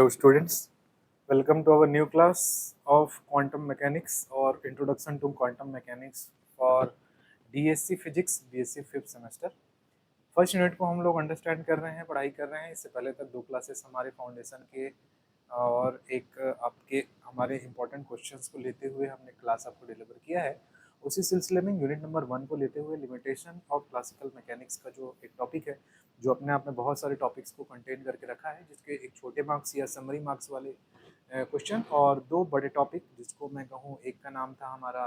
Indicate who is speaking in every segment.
Speaker 1: Hello students, welcome to our new class of quantum mechanics or introduction to quantum mechanics for DSc Physics, DSc 5th semester। First unit को हम लोग understand कर रहे हैं, पढ़ाई कर रहे हैं। इससे पहले तक दो क्लासेस हमारे फाउंडेशन के और एक आपके हमारे इम्पोर्टेंट क्वेश्चंस को लेते हुए हमने क्लास आपको डिलीवर किया है। उसी सिलसिले में यूनिट नंबर 1 को लेते हुए लिमिटेशन ऑफ क्लासिकल मैकेनिक्स का जो एक टॉपिक है, जो अपने आप में बहुत सारे टॉपिक्स को कंटेन करके रखा है, जिसके एक छोटे मार्क्स या समरी मार्क्स वाले क्वेश्चन और दो बड़े टॉपिक, जिसको मैं कहूँ एक का नाम था हमारा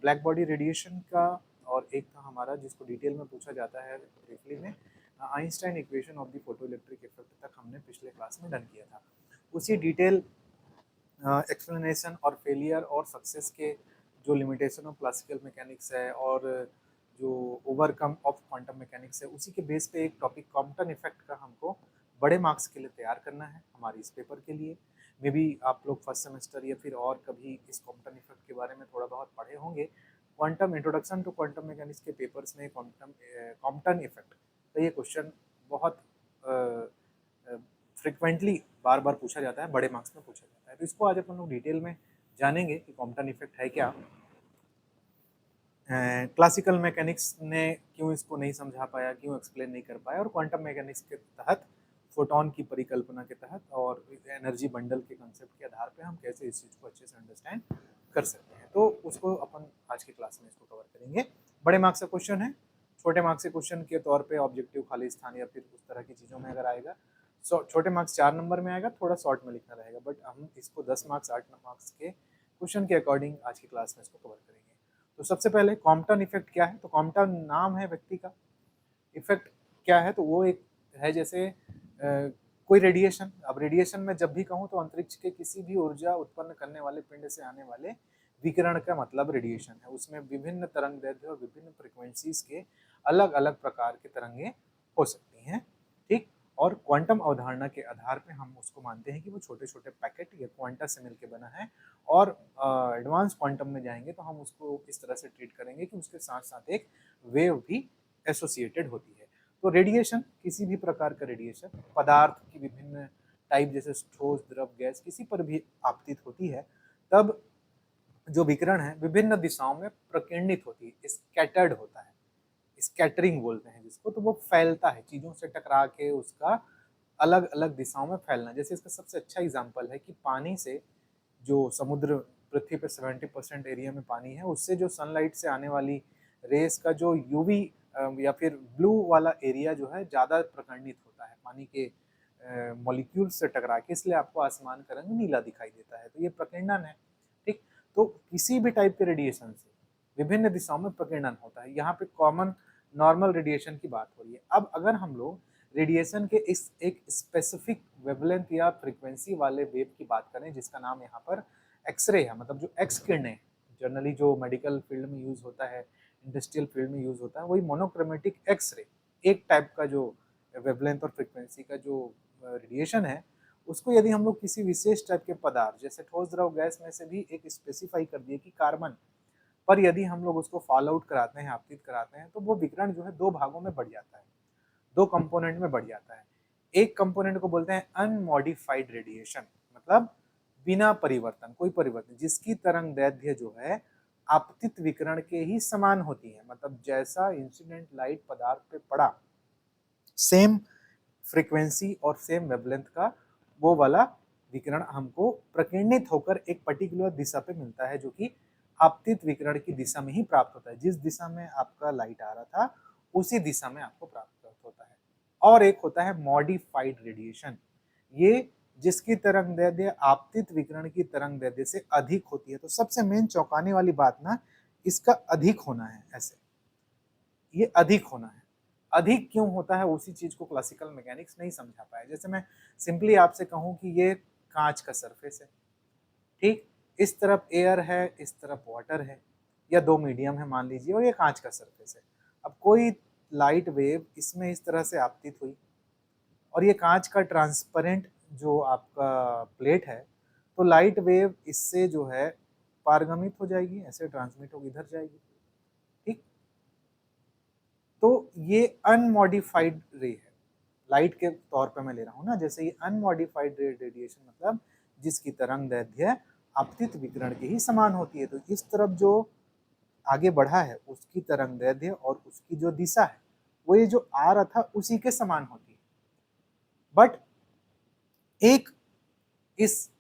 Speaker 1: ब्लैक बॉडी रेडिएशन का और एक था हमारा जिसको डिटेल में पूछा जाता है ब्रीफली में Einstein equation of the photo electric effect तक हमने पिछले क्लास में डन किया था। उसी डिटेल एक्सप्लेनेशन और फेलियर और सक्सेस के जो लिमिटेशन ऑफ क्लासिकल मैकेनिक्स है और जो ओवरकम ऑफ क्वांटम मैकेनिक्स है, उसी के बेस पे एक टॉपिक कॉम्पटन इफेक्ट का हमको बड़े मार्क्स के लिए तैयार करना है हमारे इस पेपर के लिए। मे बी आप लोग फर्स्ट सेमेस्टर या फिर और कभी इस कॉम्पटन इफेक्ट के बारे में थोड़ा बहुत पढ़े होंगे। Quantum introduction to quantum mechanics के पेपर्स में कॉम्पटन इफेक्ट तो ये क्वेश्चन बहुत फ्रिक्वेंटली बार बार पूछा जाता है, बड़े मार्क्स में पूछा जाता है। तो इसको आज अपन लोग डिटेल में जानेंगे कि कॉम्पटन इफेक्ट है क्या, क्लासिकल मैकेनिक्स ने क्यों इसको नहीं समझा पाया, क्यों एक्सप्लेन नहीं कर पाया, और क्वांटम मैकेनिक्स के तहत फोटोन की परिकल्पना के तहत और एनर्जी बंडल के कंसेप्ट के आधार पे हम कैसे इस चीज़ को अच्छे से अंडरस्टैंड कर सकते हैं। तो उसको अपन आज की क्लास में इसको कवर करेंगे। बड़े मार्क्स का क्वेश्चन है, छोटे मार्क्स के क्वेश्चन के तौर पे ऑब्जेक्टिव खाली स्थान या फिर उस तरह की चीज़ों में अगर आएगा, छोटे मार्क्स 4 नंबर में आएगा, थोड़ा शॉर्ट में लिखना रहेगा, बट हम इसको 10 मार्क्स 8 मार्क्स के क्वेश्चन के अकॉर्डिंग आज की क्लास में इसको कवर करेंगे। तो सबसे पहले कॉम्पटन इफेक्ट क्या है? तो कॉम्पटन नाम है व्यक्ति का, इफेक्ट क्या है? तो वो एक है जैसे कोई रेडिएशन। अब रेडिएशन में जब भी कहूँ तो अंतरिक्ष के किसी भी ऊर्जा उत्पन्न करने वाले पिंड से आने वाले विकिरण का मतलब रेडिएशन है। उसमें विभिन्न तरंगदैर्ध्य और विभिन्न फ्रिक्वेंसीज के अलग अलग प्रकार के तरंगे हो सकती हैं, ठीक। और क्वांटम अवधारणा के आधार पे हम उसको मानते हैं कि वो छोटे छोटे पैकेट या क्वांटा से मिलकर बना है, और एडवांस क्वांटम में जाएंगे तो हम उसको इस तरह से ट्रीट करेंगे कि उसके साथ साथ एक वेव भी एसोसिएटेड होती है। तो रेडिएशन, किसी भी प्रकार का रेडिएशन पदार्थ की विभिन्न टाइप जैसे ठोस, द्रव, गैस किसी पर भी आपतित होती है, तब जो विकिरण है विभिन्न दिशाओं में प्रकीर्णित होती है, स्कैटर्ड होता है, स्कैटरिंग बोलते हैं जिसको। तो वो फैलता है, चीजों से टकरा के उसका अलग अलग दिशाओं में फैलना। जैसे इसका सबसे अच्छा एग्जाम्पल है कि पानी से, जो समुद्र पृथ्वी पे 70% एरिया में पानी है, उससे जो सनलाइट से आने वाली रेस का जो यूवी या फिर ब्लू वाला एरिया जो है ज़्यादा प्रकर्णित होता है पानी के मॉलिक्यूल से टकरा के, इसलिए आपको आसमान का रंग नीला दिखाई देता है। तो ये प्रकीर्णन है, ठीक। तो किसी भी टाइप के रेडिएशन से विभिन्न दिशाओं में प्रकीर्णन होता है। यहाँ पे कॉमन नॉर्मल रेडिएशन की बात हो रही है। अब अगर हम लोग रेडिएशन के इस एक स्पेसिफिक वेवलेंथ या फ्रीक्वेंसी वाले वेव की बात करें, जिसका नाम यहाँ पर एक्सरे है, मतलब जो एक्स किरणें जनरली जो मेडिकल फील्ड में यूज होता है, इंडस्ट्रियल फील्ड में यूज होता है, वही मोनोक्रोमेटिक एक्सरे एक टाइप का जो वेवलेंथ और फ्रीक्वेंसी का जो रेडिएशन है, उसको यदि हम लोग किसी विशेष टाइप के पदार्थ जैसे ठोस, द्रव, गैस में से भी एक स्पेसिफाई कर दिए कि कार्बन पर यदि हम लोग उसको फॉल आउट कराते हैं, आपतित कराते हैं, तो वो विकिरण जो है दो भागों में बढ़ जाता है, दो कंपोनेंट में बढ़ जाता है। एक कंपोनेंट को बोलते हैं अनमॉडिफाइड रेडिएशन, मतलब बिना परिवर्तन, कोई परिवर्तन, जिसकी तरंग दैर्ध्य जो है आपतित विकिरण के ही समान होती है, मतलब जैसा इंसिडेंट लाइट पदार्थ पे पड़ा, सेम फ्रीक्वेंसी और सेम वेवलेंथ का वो वाला विकिरण हमको प्रकीर्णित होकर एक पर्टिकुलर दिशा पे मिलता है, जो कि आपतित विकिरण की दिशा में ही प्राप्त होता है। जिस दिशा में आपका लाइट आ रहा था उसी दिशा में आपको प्राप्त होता है। और एक होता है मॉडिफाइड रेडिएशन, ये जिसकी तरंग दैर्ध्य आपतित विकिरण की तरंग दैर्ध्य से अधिक होती है। तो सबसे मेन चौंकाने वाली बात ना, इसका अधिक होना है। ऐसे ये अधिक होना है, अधिक क्यों होता है उसी चीज को क्लासिकल मैकेनिक्स नहीं समझा पाया। जैसे मैं सिंपली आपसे कहूं कि ये कांच का सरफेस है, ठीक, इस तरफ एयर है, इस तरफ वाटर है, या दो मीडियम है मान लीजिए, और ये कांच का सरफेस है। अब कोई लाइट वेव इसमें इस तरह से आपतित हुई, और ये कांच का ट्रांसपेरेंट जो आपका प्लेट है, तो लाइट वेव इससे जो है पारगमित हो जाएगी, ऐसे ट्रांसमिट होगी, इधर जाएगी, ठीक। तो ये अनमॉडिफाइड रे है, लाइट के तौर पे मैं ले रहा हूँ ना, जैसे ये अनमॉडिफाइड रेडिएशन मतलब जिसकी तरंग दैर्ध्य आपतित विकिरण के ही समान होती है। तो इस तरफ जो आगे बढ़ा है उसकी तरंग दैर्ध्य और उसकी जो दिशा है वो ये जो आ रहा था उसी के समान होती है। बट एक इस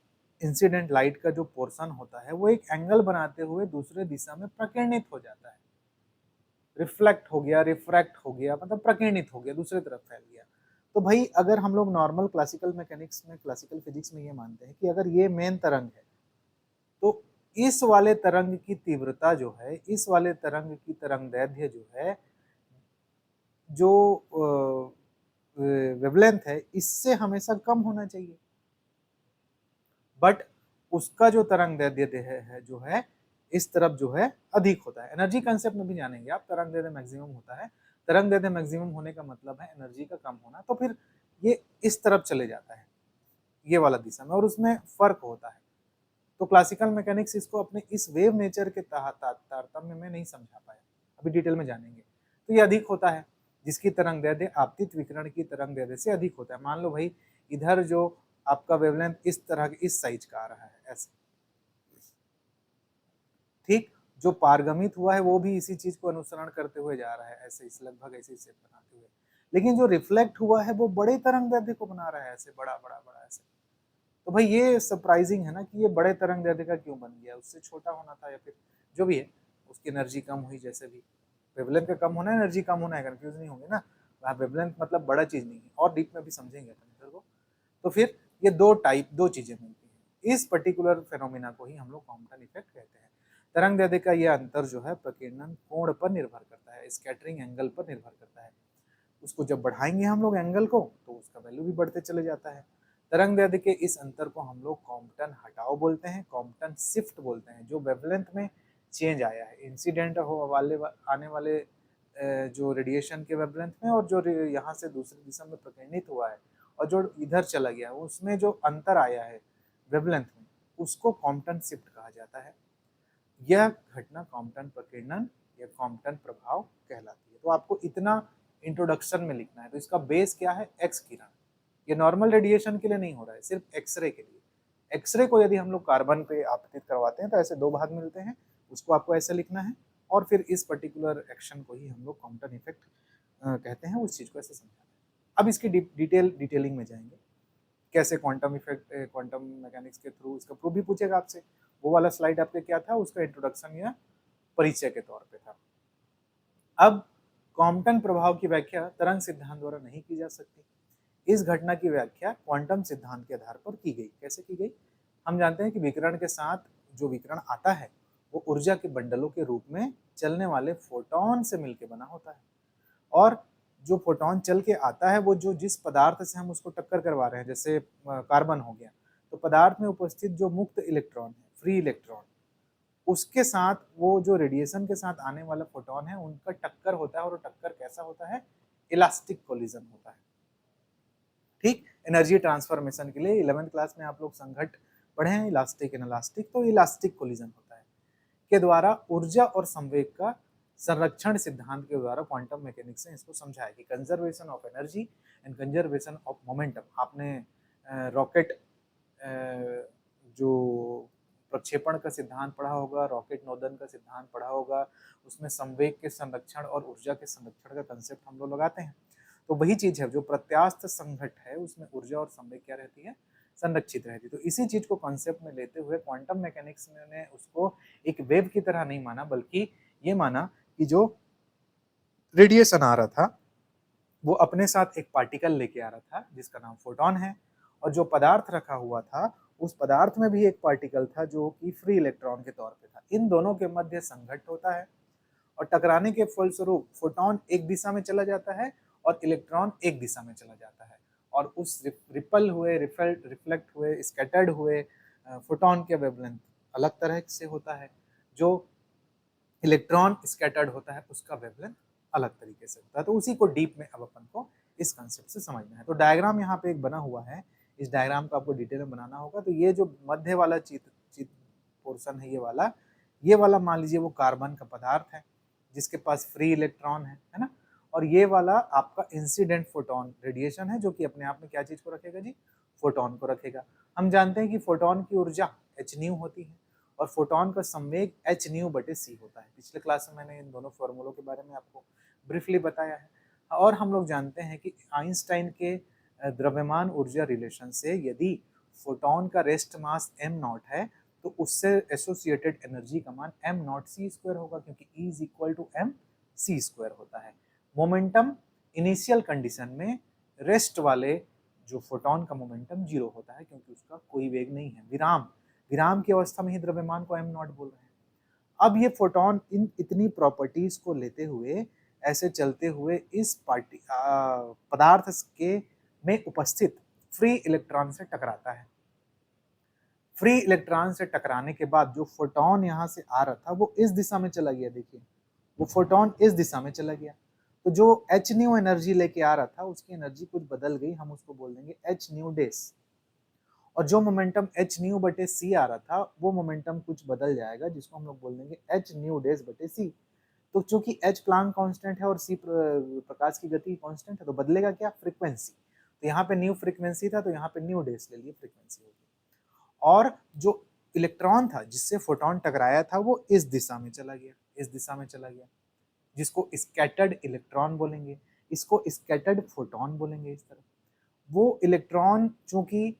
Speaker 1: इंसिडेंट लाइट का जो पोर्शन होता है वो एक एंगल बनाते हुए दूसरे दिशा में प्रकीर्णित हो जाता है, रिफ्लेक्ट हो गया, रिफ्रैक्ट हो गया, मतलब प्रकीर्णित हो गया, दूसरी तरफ फैल गया। तो भाई अगर हम लोग नॉर्मल क्लासिकल मैकेनिक्स में, क्लासिकल फिजिक्स में ये मानते हैं कि अगर ये मेन तरंग है तो इस वाले तरंग की तीव्रता जो है, इस वाले तरंग की तरंग दैर्ध्य जो है, जो वेवलेंथ है, इससे हमेशा कम होना चाहिए। बट उसका जो तरंग दैर्ध्य है जो है इस तरफ जो है अधिक होता है। एनर्जी कंसेप्ट में भी जानेंगे आप, तरंग दैर्ध्य मैक्सिमम होता है। तरंग दैर्ध्य मैक्सिमम होने का मतलब है एनर्जी का कम होना, तो फिर ये इस तरफ चले जाता है, ये वाला दिशा में, और उसमें फर्क होता है। तो क्लासिकल मैकेनिक्स इसको अपने इस वेव नेचर के तारतम्य में नहीं समझा पाया, अभी डिटेल में जानेंगे। तो ये अधिक होता है, जिसकी तरंग दैर्ध्य आपतित विकिरण की तरंग दैर्ध्य से अधिक होता है। मान लो भाई इधर जो आपका वेवलेंथ इस तरह इस साइज का आ रहा है, ऐसे, ठीक, जो पारगमित हुआ है वो भी इसी चीज को अनुसरण करते हुए जा रहा है, ऐसे इस लगभग ऐसे शेप बनाते हुए। लेकिन जो रिफ्लेक्ट हुआ है वो बड़े तरंग दैर्ध्य को बना रहा है, ऐसे बड़ा बड़ा बड़ा ऐसे। तो भाई ये सरप्राइजिंग है ना कि ये बड़े तरंग दैर्ध्य का क्यों बन गया, उससे छोटा होना था, या फिर जो भी है उसकी एनर्जी कम हुई। जैसे भी वेवलेंथ का कम होना है, एनर्जी कम होना है, कंफ्यूज नहीं होंगे ना। वेवलेंथ मतलब बड़ा चीज नहीं है, और डीप में भी समझेंगे अपन को। तो फिर ये दो चीजें मिलती हैं, इस पर्टिकुलर फेनोमेना को ही हम लोग कॉम्पटन इफेक्ट कहते हैं। तरंग दैर्ध्य का ये अंतर जो है प्रकीर्णन कोण पर निर्भर करता है, स्कैटरिंग एंगल पर निर्भर करता है। उसको जब बढ़ाएंगे हम लोग एंगल को तो उसका वैल्यू भी बढ़ते चले जाता है। तरंग दैर्ध्य के इस अंतर को हम लोग कॉम्पटन हटाव बोलते हैं, कॉम्पटन शिफ्ट बोलते हैं। जो वेवलेंथ में चेंज आया है इंसिडेंट हो वाले आने वाले जो रेडिएशन के वेवलेंथ में, और जो यहाँ से दूसरी दिशा में प्रकीर्णित हुआ है और जो इधर चला गया है, उसमें जो अंतर आया है वेवलेंथ में, उसको कॉम्पटन शिफ्ट कहा जाता है। यह घटना कॉम्पटन प्रकीर्णन या कॉम्पटन प्रभाव कहलाती है। तो आपको इतना इंट्रोडक्शन में लिखना है। तो इसका बेस क्या है? एक्स किरण। ये नॉर्मल रेडिएशन के लिए नहीं हो रहा है, सिर्फ एक्सरे के लिए। एक्सरे को यदि हम लोग कार्बन पे आपतित करवाते हैं तो ऐसे दो भाग मिलते हैं, उसको आपको ऐसे लिखना है, और फिर इस पर्टिकुलर एक्शन को ही हम लोग कॉम्पटन इफेक्ट कहते हैं, उस चीज को ऐसे समझाते हैं। अब इसकी डिटेलिंग में जाएंगे, कैसे क्वांटम इफेक्ट, क्वांटम मैकेनिक्स के थ्रू इसका प्रूफ भी पूछेगा आपसे। वो वाला स्लाइड आपके क्या था, उसका इंट्रोडक्शन या परिचय के तौर पे था। अब कॉम्पटन प्रभाव की व्याख्या तरंग सिद्धांत द्वारा नहीं की जा सकती। इस घटना की व्याख्या क्वांटम सिद्धांत के आधार पर की गई। कैसे की गई? हम जानते हैं कि विकिरण के साथ जो विकिरण आता है वो ऊर्जा के बंडलों के रूप में चलने वाले फोटोन से मिलकर बना होता है, और जो फोटोन चल के आता है वो जो जिस पदार्थ से हम उसको टक्कर करवा रहे हैं, जैसे कार्बन हो गया, तो पदार्थ में उपस्थित जो मुक्त इलेक्ट्रॉन है, फ्री इलेक्ट्रॉन, उसके साथ वो जो रेडिएशन के साथ आने वाला फोटोन है उनका टक्कर होता है, और वो टक्कर कैसा होता है? इलास्टिक कोलिजन होता है। ठीक, एनर्जी ट्रांसफॉर्मेशन के लिए 11th क्लास में आप लोग संघट पढ़े हैं, इलास्टिक इनलास्टिक। तो इलास्टिक कोलिजन होता है के द्वारा ऊर्जा और संवेग का संरक्षण सिद्धांत के द्वारा क्वांटम मैकेनिक्स ने इसको समझाया कि conservation of energy and conservation of momentum. आपने रॉकेट जो प्रक्षेपण का सिद्धांत पढ़ा होगा, रॉकेट नोदन का सिद्धांत पढ़ा होगा, उसमें संवेग के संरक्षण और ऊर्जा के संरक्षण का कंसेप्ट हम लोग लगाते हैं। तो वही चीज है, जो प्रत्यास्थ संघट है उसमें ऊर्जा और संवेग क्या रहती है? संरक्षित रहती है। तो इसी चीज को कॉन्सेप्ट में लेते हुए क्वांटम मैकेनिक्स ने उसको एक वेव की तरह नहीं माना, बल्कि ये माना कि जो रेडिएशन आ रहा था वो अपने साथ एक पार्टिकल लेके आ रहा था जिसका नाम फोटोन है, और जो पदार्थ रखा हुआ था उस पदार्थ में भी एक पार्टिकल था जो कि फ्री इलेक्ट्रॉन के तौर पे था। इन दोनों के मध्य संघट्ट होता है, और टकराने के फलस्वरूप फोटोन एक दिशा में चला जाता है और इलेक्ट्रॉन एक दिशा में चला जाता है, और उस रिपल हुए, रिफ्लेक्ट हुए, स्कैटर्ड हुए फोटोन के वेवलेंथ अलग तरह से होता है। जो इलेक्ट्रॉन स्कैटर्ड होता है उसका वेवलेंथ अलग तरीके से होता है। तो उसी को डीप में अब अपन को इस कंसेप्ट से समझना है। तो डायग्राम यहाँ पे एक बना हुआ है, इस डायग्राम को आपको डिटेल में बनाना होगा। तो ये जो मध्य वाला चित पोर्शन है, ये वाला मान लीजिए वो कार्बन का पदार्थ है जिसके पास फ्री इलेक्ट्रॉन है ना, और ये वाला आपका इंसिडेंट फोटोन रेडिएशन है, जो कि अपने आप में क्या चीज को रखेगा जी, फोटोन को रखेगा। हम जानते हैं कि फोटोन की ऊर्जा एच न्यू होती है और फोटोन का संवेग एच न्यू बटे सी होता है। पिछले क्लास में मैंने इन दोनों फॉर्मूलों के बारे में आपको ब्रीफली बताया है। और हम लोग जानते हैं कि आइंस्टाइन के द्रव्यमान ऊर्जा रिलेशन से यदि फोटोन का रेस्ट मास m नॉट है तो उससे एसोसिएटेड एनर्जी का मान m नॉट सी स्क्वायर होगा, क्योंकि E is equal to m c square होता है। मोमेंटम इनिशियल कंडीशन में रेस्ट वाले जो फोटोन का मोमेंटम जीरो होता है, क्योंकि उसका कोई वेग नहीं है। विराम विराम की अवस्था में ही द्रव्यमान को m नॉट बोल रहे हैं। अब ये फोटोन इन इतनी प्रॉपर्टीज को लेते हुए ऐसे चलते हुए इस पदार्थ के में उपस्थित फ्री इलेक्ट्रॉन से टकराता है। फ्री इलेक्ट्रॉन से टकराने के बाद जो फोटोन यहाँ से आ रहा था वो इस दिशा में चला गया। देखिए वो फोटोन इस दिशा में चला गया, तो जो एच न्यू एनर्जी लेके आ रहा था उसकी एनर्जी कुछ बदल गई, हम उसको बोल देंगे एच न्यू डेस। और जो मोमेंटम एच न्यू बटे सी आ रहा था वो मोमेंटम कुछ बदल जाएगा, जिसको हम लोग बोल देंगे एच न्यू डेस बटे सी। तो चूंकि एच प्लांक कांस्टेंट है और सी प्रकाश की गति कांस्टेंट है, तो बदलेगा क्या, फ्रीक्वेंसी। तो यहाँ पे न्यू फ्रीक्वेंसी था, तो यहाँ पे न्यू डेस ले लिए, फ्रीक्वेंसी होगी। और जो इलेक्ट्रॉन था जिससे फोटोन टकराया था वो इस दिशा में चला गया, इस दिशा में चला गया, जिसको स्कैटर्ड इलेक्ट्रॉन बोलेंगे, इसको स्कैटर्ड फोटोन बोलेंगे। इस तरह वो इलेक्ट्रॉन चूंकि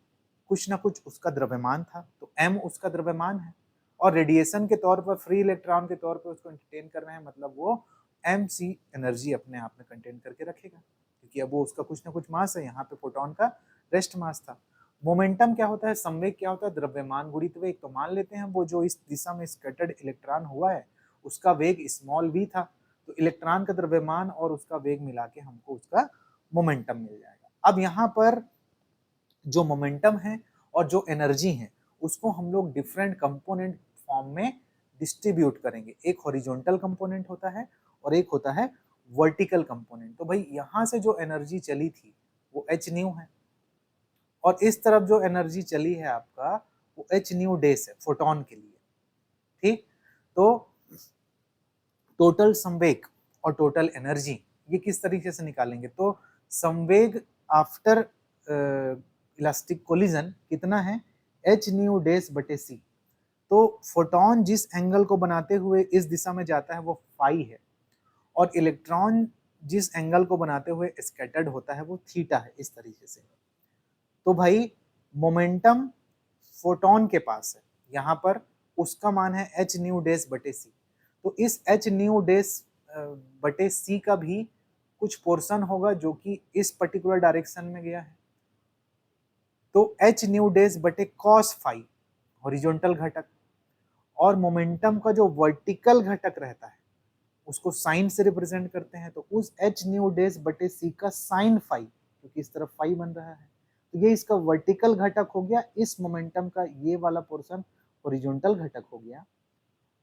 Speaker 1: कुछ ना कुछ उसका द्रव्यमान था, तो m उसका द्रव्यमान है, और रेडिएशन के तौर पर फ्री इलेक्ट्रॉन के तौर पर उसको एंटरटेन कर रहे हैं, मतलब वो mc एनर्जी अपने आप में कंटेन करके रखेगा, क्योंकि अब वो उसका कुछ ना कुछ मास है। यहाँ पे फोटोन का रेस्ट मास था। मोमेंटम क्या होता है, संवेग क्या होता है, द्रव्यमान गुणित वेग। तो मान लेते हैं वो जो इस दिशा में स्कैटर्ड इलेक्ट्रॉन हुआ है उसका वेग स्मॉल v था, तो इलेक्ट्रॉन का द्रव्यमान और उसका वेग मिला के हमको उसका मोमेंटम मिल जाएगा। अब यहाँ पर जो मोमेंटम है और जो एनर्जी है उसको हम लोग डिफरेंट कंपोनेंट फॉर्म में डिस्ट्रीब्यूट करेंगे। एक हॉरिजॉन्टल कंपोनेंट होता है और एक होता है वर्टिकल कंपोनेंट। तो भाई यहाँ से जो एनर्जी चली थी वो एच न्यू है, और इस तरफ जो एनर्जी चली है आपका वो एच न्यू डेस है फोटोन के लिए। ठीक, तो टोटल संवेग और टोटल एनर्जी ये किस तरीके से निकालेंगे, तो संवेग आफ्टर इलास्टिक कोलिजन कितना है, एच न्यू डेस बटे सी। तो फोटोन जिस एंगल को बनाते हुए इस दिशा में जाता है वो फाई है, और इलेक्ट्रॉन जिस एंगल को बनाते हुए स्कैटर्ड होता है वो थीटा है, इस तरीके से। तो भाई मोमेंटम फोटोन के पास है यहाँ पर, उसका मान है एच न्यू डेस बटे सी। तो इस एच न्यू डेस बटे सी का भी कुछ पोर्शन होगा जो कि इस पर्टिकुलर डायरेक्शन में गया है, तो एच न्यू डेस बटे कॉस फाई हॉरिजॉन्टल घटक, और मोमेंटम का जो वर्टिकल घटक रहता है उसको साइन से रिप्रेजेंट करते हैं, तो उस एच न्यू डेस बटे सी का साइन फाई, क्योंकि इस तरफ फाई बन रहा है, तो ये इसका वर्टिकल घटक हो गया। इस मोमेंटम का ये वाला पोर्शन हॉरिजॉन्टल घटक हो गया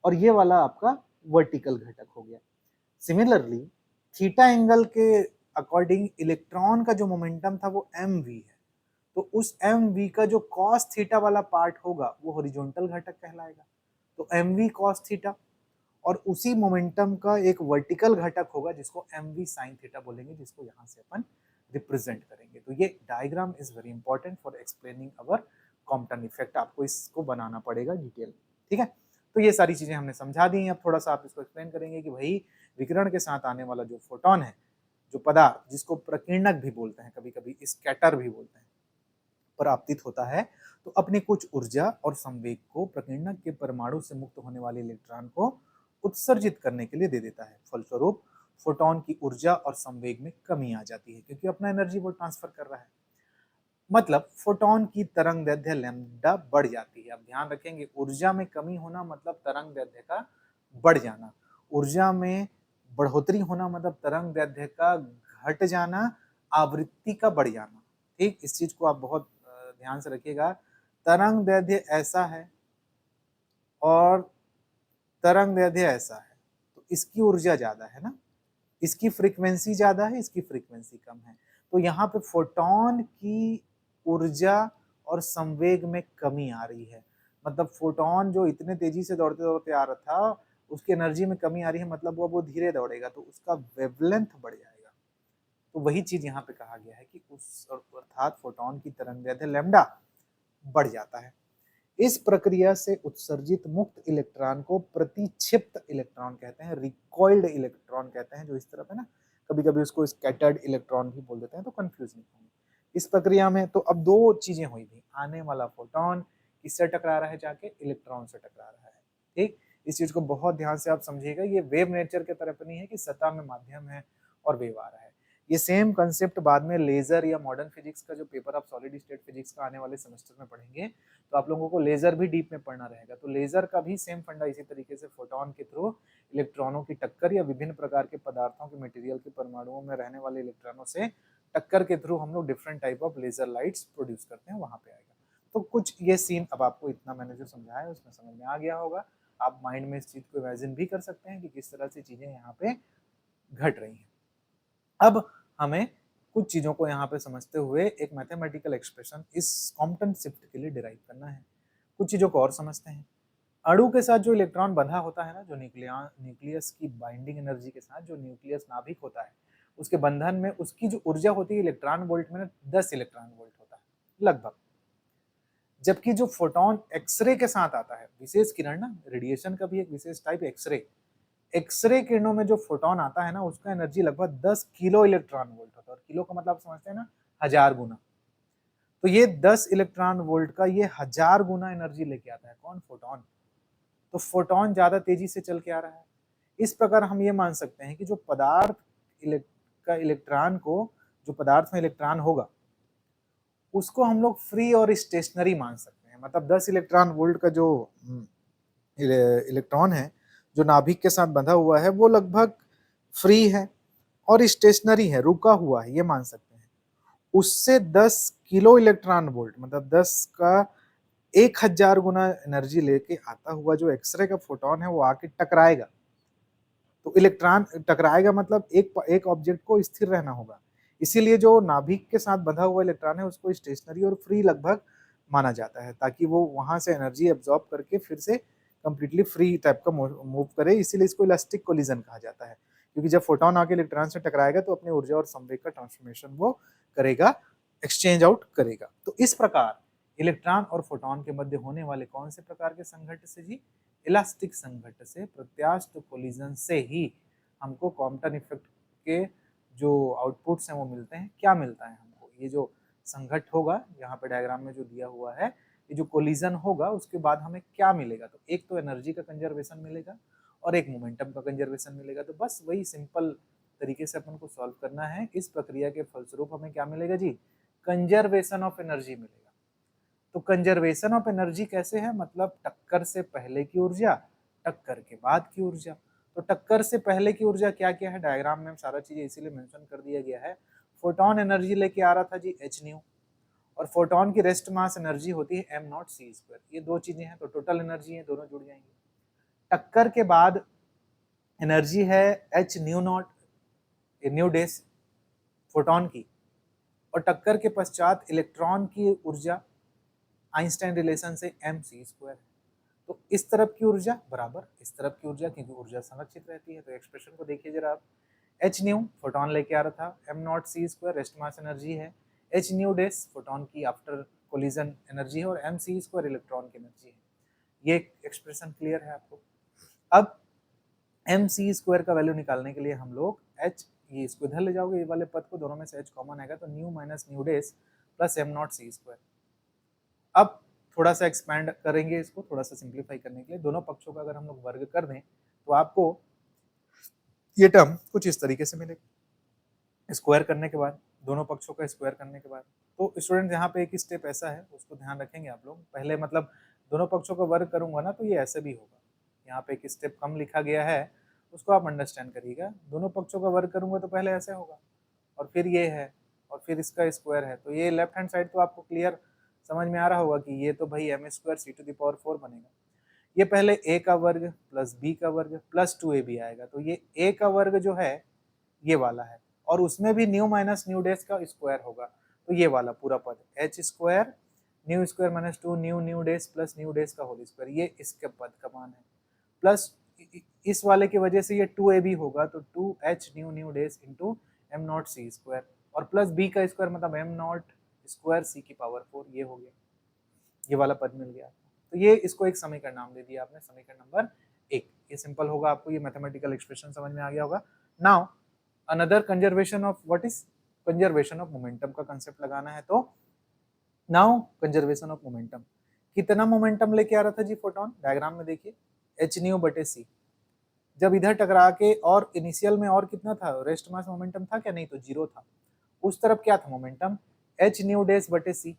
Speaker 1: और ये वाला आपका वर्टिकल घटक हो गया। सिमिलरली थीटा एंगल के अकॉर्डिंग इलेक्ट्रॉन का जो मोमेंटम था वो एम वी है, तो उस एम वी का जो कॉस थीटा वाला पार्ट होगा वो हॉरिजॉन्टल घटक कहलाएगा, तो एम वी कॉस थीटा। और उसी मोमेंटम का एक वर्टिकल घटक होगा जिसको एम वी साइन थीटा बोलेंगे, जिसको यहाँ से अपन रिप्रेजेंट करेंगे। तो ये diagram is very important for explaining our Compton effect. आपको इसको बनाना पड़ेगा डिटेल, ठीक है। तो ये सारी चीजें हमने समझा दी हैं। अब थोड़ा सा आप इसको एक्सप्लेन करेंगे कि भाई विकिरण के साथ आने वाला जो फोटोन है, जो पदार्थ जिसको प्रकीर्णक भी बोलते हैं, कभी कभी स्कैटर भी बोलते हैं, परावर्तित होता है, तो अपनी कुछ ऊर्जा और संवेग को प्रकीर्णक के परमाणु से मुक्त होने वाले इलेक्ट्रॉन को उत्सर्जित करने के लिए दे देता है। फलस्वरूप फोटोन की ऊर्जा और संवेग में कमी आ जाती है, क्योंकि अपना एनर्जी वो ट्रांसफर कर रहा है। मतलब फोटोन की तरंग दैर्ध्य लैम्डा बढ़ जाती है। अब ध्यान रखेंगे, ऊर्जा में कमी होना मतलब तरंग दैर्ध्य का बढ़ जाना, ऊर्जा में बढ़ोतरी होना मतलब तरंग दैर्ध्य का घट जाना, आवृत्ति का बढ़ जाना। ठीक, इस चीज को आप बहुत ध्यान से रखिएगा। तरंग दैर्ध्य ऐसा है और तरंग दैर्ध्य ऐसा है, तो इसकी ऊर्जा ज्यादा है ना, इसकी फ्रीक्वेंसी ज्यादा है, इसकी फ्रीक्वेंसी कम है। तो यहाँ पे फोटोन की ऊर्जा और संवेग में कमी आ रही है। मतलब फोटोन जो इतने तेजी से दौड़ते दौड़ते आ रहा था उसकी एनर्जी में कमी आ रही है, मतलब वो धीरे दौड़ेगा तो उसका वेवलेंथ बढ़ जाएगा। तो वही चीज यहाँ पे कहा गया है कि उस अर्थात फोटॉन की तरंगदैर्घ्य लैम्डा बढ़ जाता है। इस प्रक्रिया से उत्सर्जित मुक्त इलेक्ट्रॉन को प्रतिक्षिप्त इलेक्ट्रॉन कहते हैं, रिकॉइल्ड इलेक्ट्रॉन कहते हैं, जो इस तरफ है ना, कभी कभी उसको स्कैटर्ड इलेक्ट्रॉन भी बोल देते हैं, तो कंफ्यूज नहीं होंगे इस प्रक्रिया में। तो अब दो चीजें हुई थी, आने वाला फोटोन किससे टकरा रहा है, जाके इलेक्ट्रॉन से टकरा रहा है। ठीक, इस चीज को बहुत ध्यान से आप समझिएगा, ये वेव नेचर के तरफ नहीं है कि सतह में माध्यम है और वेव आ रहा है। ये सेम कंसेप्ट बाद में लेजर या मॉडर्न फिजिक्स का जो पेपर आप सॉलिड स्टेट फिजिक्स का आने वाले सेमेस्टर में पढ़ेंगे, तो आप लोगों को लेजर भी डीप में पढ़ना रहेगा। तो लेजर का भी सेम फंडा इसी तरीके से फोटोन के थ्रू इलेक्ट्रॉनों की टक्कर या विभिन्न प्रकार के पदार्थों के मटेरियल के परमाणुओं में रहने वाले इलेक्ट्रॉनों से टक्कर के थ्रू हम लोग different type of laser lights produce करते हैं, वहां पे आएगा। तो कुछ ये सीन अब आपको इतना मैंने जो समझाया है उसमें समझ में आ गया होगा। आप माइंड में इस चीज को इमेजिन भी कर सकते हैं कि किस तरह से चीजें यहाँ पे घट रही हैं। अब हमें कुछ चीजों को यहाँ पे समझते हुए एक मैथमेटिकल एक्सप्रेशन इस कॉम्पटन शिफ्ट के लिए डिराइव करना है। कुछ चीजों को और समझते हैं। अणु के साथ जो इलेक्ट्रॉन बंधा होता है ना, जो न्यूक्लियस की बाइंडिंग एनर्जी के साथ जो न्यूक्लियस नाभिक होता है, उसके बंधन में उसकी जो ऊर्जा होती है इलेक्ट्रॉन वोल्ट में 10 इलेक्ट्रॉन वोल्ट होता है लगभग। जबकि जो फोटोन एक्सरे के साथ आता है, विशेष किरण ना, रेडिएशन का भी एक विशेष टाइप एक्सरे, एक्सरे किरणों में जो फोटोन आता है ना, उसका एनर्जी लगभग 10 किलो इलेक्ट्रॉन वोल्ट होता है। और किलो का मतलब आप समझते हैं ना, 1000 गुना। तो ये 10 इलेक्ट्रॉन वोल्ट का ये 1000 गुना एनर्जी लेके आता है, कौन, फोटोन। तो फोटोन ज्यादा तेजी से चल के आ रहा है। इस प्रकार हम ये मान सकते हैं कि जो पदार्थ का इलेक्ट्रॉन को, जो पदार्थ में इलेक्ट्रॉन होगा उसको हम लोग फ्री और स्टेशनरी मान सकते हैं। मतलब 10 इलेक्ट्रॉन वोल्ट का जो इलेक्ट्रॉन है जो नाभिक के साथ बंधा हुआ है, वो लगभग फ्री है और स्टेशनरी है, रुका हुआ है, ये मान सकते हैं। उससे 10 किलो इलेक्ट्रॉन वोल्ट मतलब 10 का 1000 गुना एनर्जी लेके आता हुआ जो एक्सरे का फोटोन है वो आके टकराएगा। तो इलेक्ट्रॉन टकराएगा मतलब एक ऑब्जेक्ट को स्थिर रहना होगा। इसीलिए जो नाभिक के साथ बंधा हुआ इलेक्ट्रॉन है उसको स्टेशनरी और फ्री लगभग माना जाता है, ताकि वो वहां से एनर्जी एब्जॉर्ब करके फिर से कंप्लीटली फ्री टाइप का मूव करे। इसीलिए इसको इलास्टिक कोलिजन कहा जाता है, क्योंकि जब फोटोन आके इलेक्ट्रॉन से टकराएगा तो अपनी ऊर्जा और संवेग का ट्रांसफॉर्मेशन वो करेगा, एक्सचेंज आउट करेगा। तो इस प्रकार इलेक्ट्रॉन और फोटोन के मध्य होने वाले कौन से प्रकार के संघट्ट से जी, इलास्टिक संघट्ट से, प्रत्यास्थ कोलिजन से ही हमको कॉम्पटन इफेक्ट के जो आउटपुट्स हैं वो मिलते हैं। क्या मिलता है हमको, ये जो संघट्ट होगा यहाँ पे डायग्राम में जो दिया हुआ है, ये जो कोलिजन होगा उसके बाद हमें क्या मिलेगा, तो एक तो एनर्जी का कंजर्वेशन मिलेगा और एक मोमेंटम का कंजर्वेशन मिलेगा। तो बस वही सिंपल तरीके से अपन को सॉल्व करना है। इस प्रक्रिया के फलस्वरूप हमें क्या मिलेगा जी, कंजर्वेशन ऑफ एनर्जी मिलेगा। तो कंजर्वेशन ऑफ एनर्जी कैसे है, मतलब टक्कर से पहले की ऊर्जा, टक्कर के बाद की ऊर्जा। तो टक्कर से पहले की ऊर्जा क्या क्या है, डायग्राम में सारा चीजें इसीलिए मेंशन कर दिया गया है। फोटोन एनर्जी लेके आ रहा था जी एच न्यू, और फोटोन की रेस्ट मास एनर्जी होती है एम नॉट सी स्क्वायर। ये दो चीजें हैं, तो टोटल एनर्जी है, दोनों जुड़ जाएंगे। टक्कर के बाद एनर्जी है h new not, new days photon की, और टक्कर के पश्चात इलेक्ट्रॉन की ऊर्जा आइंस्टाइन रिलेशन से एम सी स्क्वायर। तो इस तरफ की ऊर्जा बराबर इस तरफ की ऊर्जा, क्योंकि ऊर्जा संरक्षित रहती है। तो एक्सप्रेशन को देखिए जरा आप, एच न्यू फोटोन लेके आ रहा था, m not C square rest mass energy है, एच न्यू डेस फोटोन की आफ्टर कोलिजन एनर्जी है, और एम सी स्क्वायर इलेक्ट्रॉन की एनर्जी है। ये एक्सप्रेशन क्लियर है आपको। अब एम सी स्क्वायर का वैल्यू निकालने के लिए हम लोग एच, ये इसको इधर ले जाओगे, ये वाले पद को, दोनों में से एच कॉमन आएगा, तो nu minus nu dash plus m not C square. अब थोड़ा सा एक्सपैंड करेंगे इसको, थोड़ा सा सिंप्लीफाई करने के लिए, दोनों पक्षों का अगर हम लोग वर्ग कर दें तो आपको ये टर्म कुछ इस तरीके से मिलेगा। स्क्वायर करने के बाद, दोनों पक्षों का स्क्वायर करने के बाद, तो स्टूडेंट यहाँ पे एक स्टेप ऐसा है, उसको ध्यान रखेंगे आप लोग। पहले मतलब दोनों पक्षों का वर्ग करूंगा ना तो ये ऐसे भी होगा, यहाँ पे एक स्टेप कम लिखा गया है, उसको आप अंडरस्टैंड करिएगा। दोनों पक्षों का वर्ग करूंगा तो पहले ऐसे होगा, और फिर ये है, और फिर इसका स्क्वायर है। तो ये लेफ्ट हैंड साइड तो आपको क्लियर समझ में आ रहा होगा कि ये तो भाई m square c to the power 4 बनेगा। ये पहले ए का वर्ग प्लस बी का वर्ग प्लस 2ab आएगा। तो ये ए का वर्ग जो है ये वाला है, और उसमें भी न्यू माइनस न्यू डेज का स्क्वायर होगा। तो ये वाला पूरा पद H square nu square minus 2 nu nu days plus nu days का होल स्क्वायर, ये इसके पद का मान है। प्लस इस वाले की वजह से ये 2ab होगा, तो 2h nu nu dash into m not C square, और प्लस बी का स्क्वायर मतलब एम नॉट स्क्वायर सी की पावर 4, ये हो गया, ये वाला पद मिल गया। तो ये इसको एक समीकरण नाम दे दिया आपने, समीकरण नंबर 1। ये सिंपल होगा, आपको ये मैथमेटिकल एक्सप्रेशन समझ में आ गया होगा। Now another conservation of, what is conservation of momentum का कंसेप्ट लगाना है। तो नाउ कंजर्वेशन ऑफ मोमेंटम, कितना मोमेंटम लेके आ रहा था जी फोटोन, डायग्राम में देखिए, एच न्यू बटे सी, जब इधर टकरा के, और इनिशियल में और कितना था, रेस्ट मास मोमेंटम था क्या, नहीं तो जीरो था। उस तरफ क्या था मोमेंटम, एच न्यू डैश बटे सी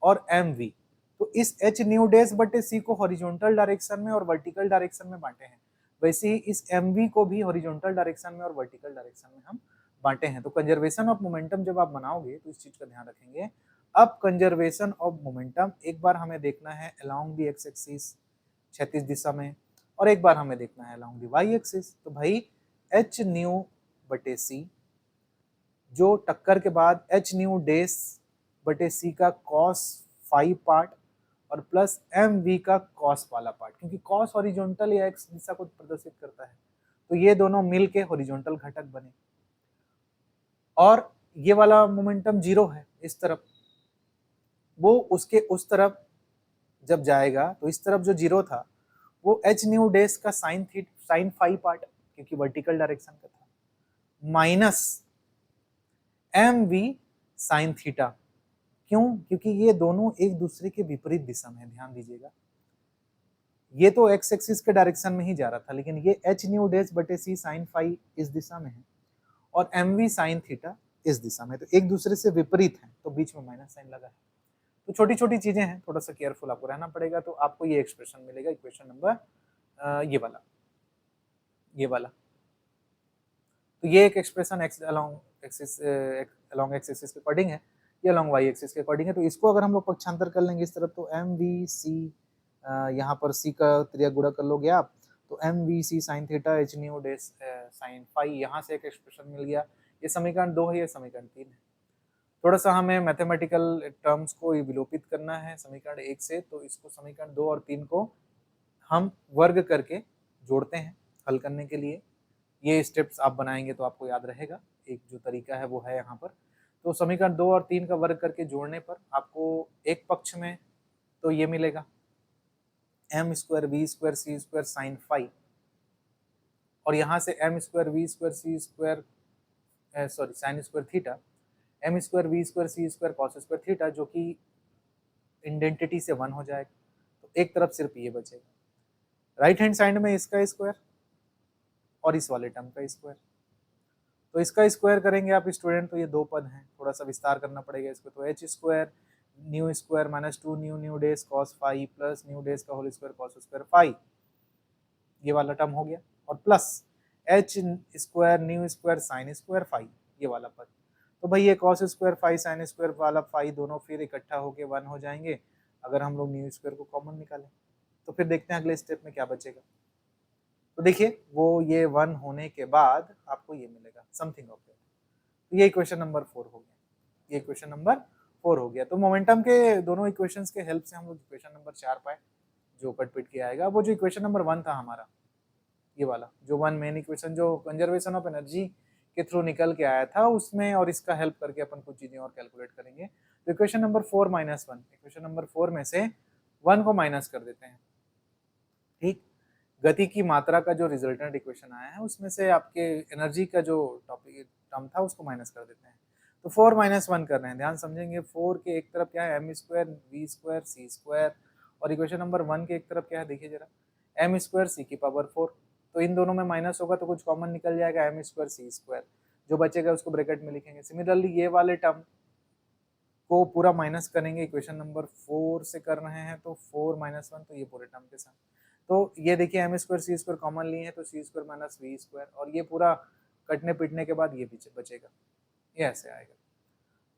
Speaker 1: और एम वी। तो इस एच न्यू डैश बटे सी को हॉरिजॉन्टल डायरेक्शन में और वर्टिकल डायरेक्शन में बांटे हैं, वैसे ही इस एम वी को भी हॉरिजॉन्टल डायरेक्शन में और वर्टिकल डायरेक्शन में हम बांटे हैं। तो कंजर्वेशन ऑफ मोमेंटम जब आप बनाओगे तो इस चीज का ध्यान रखेंगे। अब कंजर्वेशन ऑफ मोमेंटम एक बार हमें देखना है अलोंग द एक्स एक्सिस क्षैतिज दिशा में, और एक बार हमें देखना है अलोंग द वाई एक्सिस। तो भाई एच न्यू बटे सी, जो टक्कर के बाद एच न्यू डेस बटे सी का कॉस फाइव पार्ट और प्लस एम वी का कॉस वाला पार्ट, क्योंकि कॉस हॉरिजॉन्टल या एक्स दिशा को प्रदर्शित करता है, तो ये दोनों मिल के हॉरिजॉन्टल घटक बने। और ये वाला मोमेंटम जीरो है इस तरफ, वो उसके उस तरफ जब जाएगा तो इस तरफ जो जीरो था वो एच न्यू डेस का साइन फाइव पार्ट, क्योंकि वर्टिकल डायरेक्शन का था, minus m v sine theta. क्यों, क्योंकि ये दोनों एक दूसरे के विपरीत दिशा में है, ध्यान दीजिएगा। ये तो एक्स एक्सिस के डायरेक्शन में ही जा रहा था, लेकिन ये एच न्यू डैश बटे सी साइन फाई इस दिशा में है और एम वी साइन थीटा इस दिशा में, तो एक दूसरे से विपरीत है, तो बीच में माइनस साइन लगा है। तो छोटी छोटी चीजें हैं, थोड़ा सा केयरफुल आपको रहना पड़ेगा। तो आपको ये एक्सप्रेशन मिलेगा, इक्वेशन नंबर ये वाला। तो ये एक एक्सप्रेशन एक्स अलोंग एक्सिस के अकॉर्डिंग है, ये अलोंग वाई एक्सिस के अकॉर्डिंग है। तो इसको अगर हम लोग पक्षांतर कर लेंगे इस तरफ, तो एम वी सी, यहाँ पर सी का त्रिया गुणा कर लोगे आप, तो m v c sine theta h nu dash sine phi, यहाँ से एक एक्सप्रेशन मिल गया। ये समीकरण 2 है, ये समीकरण 3 है। थोड़ा सा हमें मैथमेटिकल टर्म्स को विलोपित करना है समीकरण 1 से, तो इसको समीकरण 2 और 3 को हम वर्ग करके जोड़ते हैं हल करने के लिए। ये स्टेप्स आप बनाएंगे तो आपको याद रहेगा, एक जो तरीका है वो है यहाँ पर। तो समीकरण 2 और 3 का वर्ग करके जोड़ने पर आपको एक पक्ष में तो ये मिलेगा m square v square c square sine phi, और यहाँ से m square v square c square sorry sine square theta, m square v square c square cos square theta, जो कि इंडेंटिटी से 1 हो जाएगा। तो एक तरफ सिर्फ ये बचेगा, राइट हैंड साइड में इसका स्क्वायर और इस वाले टर्म का स्क्वायर। तो इसका स्क्वायर करेंगे आप स्टूडेंट, तो ये दो पद हैं, थोड़ा सा विस्तार करना पड़ेगा इसको। तो H square nu square minus 2 nu nu days cos phi plus nu days का whole square cos square phi, ये वाला टर्म हो गया, और plus H square nu square sine square phi, ये वाला पद। तो भाई ये cos square phi sine square वाला फाई दोनों फिर इकट्ठा होके 1 हो जाएंगे अगर हम लोग न्यू स्क्वायर को कॉमन निकालें। तो फिर देखते हैं अगले स्टेप में क्या बचेगा। तो देखिए वो ये 1 होने के बाद आपको ये मिलेगा समथिंग ऑफ दैट। तो ये इक्वेशन नंबर 4 हो गया, ये इक्वेशन नंबर 4 हो गया। तो मोमेंटम के दोनों इक्वेशंस के हेल्प से हम लोग इक्वेशन नंबर 4 पाए, जो कट पिट के आएगा। वो जो इक्वेशन नंबर 1 था हमारा, ये वाला जो 1 मेन इक्वेशन जो कंजर्वेशन ऑफ एनर्जी के थ्रू निकल के आया था उसमें, और इसका हेल्प करके अपन कुछ चीजें और कैलकुलेट करेंगे। तो equation number 4 minus 1, equation number 4 में से 1 को माइनस कर देते हैं, ठीक। गति की मात्रा का जो रिजल्टेंट इक्वेशन आया है उसमें से आपके एनर्जी का जो टॉपिक टर्म था उसको माइनस कर देते हैं। तो 4 माइनस 1 कर रहे हैं, ध्यान समझेंगे। 4 के एक तरफ क्या है, m square v square c square, और इक्वेशन नंबर 1 के एक तरफ क्या है, देखिए जरा, एम स्क्वायर सी की पावर 4। तो इन दोनों में माइनस होगा तो कुछ कॉमन निकल जाएगा, एम स्क्वायर सी स्क्वायर, जो बचेगा उसको ब्रैकेट में लिखेंगे। सिमिलरली ये वाले टर्म को पूरा माइनस करेंगे, इक्वेशन नंबर 4 से कर रहे हैं, तो 4 माइनस 1, तो ये पूरे टर्म के साथ। तो ये देखिए M square c square common लिए हैं, तो सी स्क्वायर माइनस वी स्क्वायर, और ये पूरा कटने पिटने के बाद ये पीछे बचेगा, ये ऐसे आएगा।